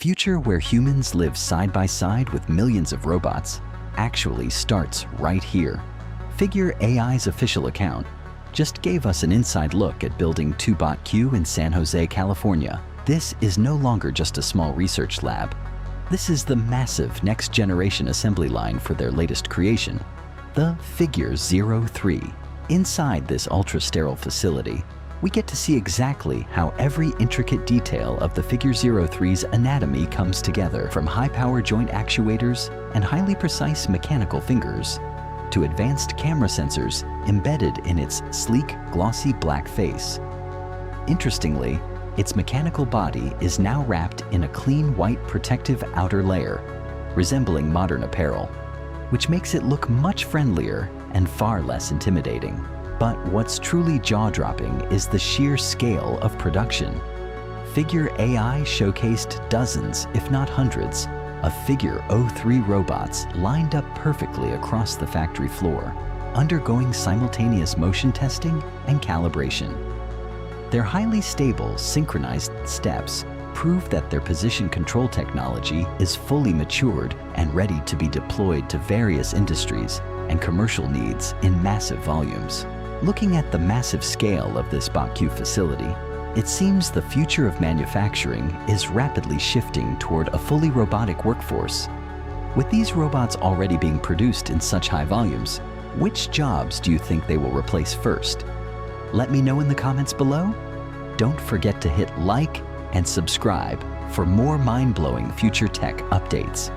future where humans live side by side with millions of robots actually starts right here. Figure AI's official account just gave us an inside look at building 2BotQ in San Jose, California. This is no longer just a small research lab. This is the massive next-generation assembly line for their latest creation, the Figure 03. Inside this ultra-sterile facility, we get to see exactly how every intricate detail of the Figure 03's anatomy comes together, from high-power joint actuators and highly precise mechanical fingers to advanced camera sensors embedded in its sleek, glossy black face. Interestingly, its mechanical body is now wrapped in a clean white protective outer layer, resembling modern apparel, which makes it look much friendlier and far less intimidating. But what's truly jaw-dropping is the sheer scale of production. Figure AI showcased dozens, if not hundreds, of Figure 03 robots lined up perfectly across the factory floor, undergoing simultaneous motion testing and calibration. Their highly stable, synchronized steps prove that their position control technology is fully matured and ready to be deployed to various industries and commercial needs in massive volumes. Looking at the massive scale of this BotQ facility, it seems the future of manufacturing is rapidly shifting toward a fully robotic workforce. With these robots already being produced in such high volumes, which jobs do you think they will replace first? Let me know in the comments below. Don't forget to hit like and subscribe for more mind-blowing future tech updates.